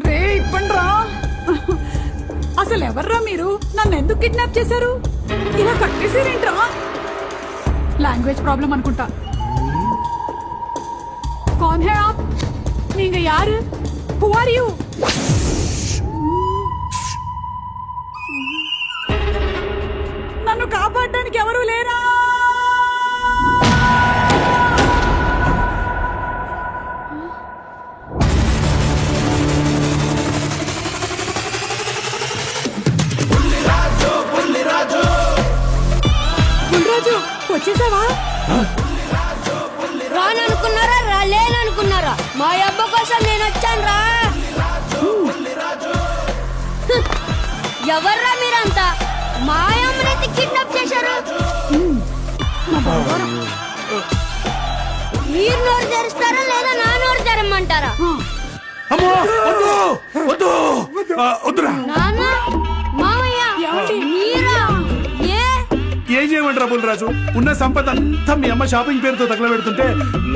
రే ఇప్పండ్రా, అసలు ఎవర్రా మీరు? నన్ను ఎందుకు కిడ్నాప్ చేశారు? ఇలా కట్టేసారేంట్రా? లాంగ్వేజ్ ప్రాబ్లం అనుకుంటా. कौन है आप? நீங்க யாரு? Who are you? నన్ను కాపాడడానికి ఎవరు లేరా? బుల్లిరాజు వచ్చేసావా? రాననుకున్నారా రాలేననుకున్నారా? మా అబ్బ కోసం నేను వచ్చాను రా. ఎవర్రా మీరంతా? మా అమ్మనైతే కిడ్నాప్ చేశారు. మీరు నోరు తెరుస్తారా లేదా నా నోరు తెరమ్మంటారా? నాన్న మామయ్య మీరా? ఏం చేయమంటారా బుల్లిరాజు? ఉన్న సంపద అంతా మీ అమ్మ షాపింగ్ పేరుతో తగలబెడుతుంటే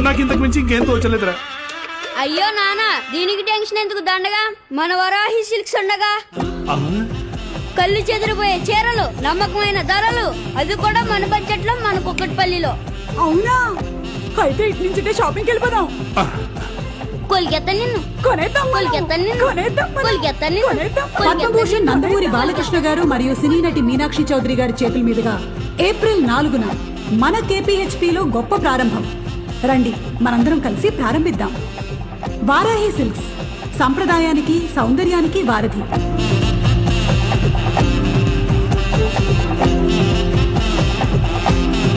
నాకు ఇంతకు మించి ఇంకేం తోచలేదురా. అయ్యో నాన్న, దీనికి టెన్షన్ ఎందుకు? దండగా మన వరాహి సిల్క్స్ ఉండగా కళ్ళు చెదిరిపోయే చీరలు, నమ్మకమైన ధరలు, అది కూడా మన బడ్జెట్ లో మన కుక్కట్పల్లిలో. అవునా? అయితే ఇటు నుంచి షాపింగ్కి వెళ్ళిపోదాం. కొలికెత్త నిన్ను పద్మభూషణ్ నందమూరి బాలకృష్ణ గారు మరియు సినీ నటి మీనాక్షి చౌదరి గారి చేతుల మీదుగా ఏప్రిల్ 4న మన KPHP లో గొప్ప ప్రారంభం. రండి మనందరం కలిసి ప్రారంభిద్దాం. వారాహి సిల్క్స్, సంప్రదాయానికి సౌందర్యానికి వారధి.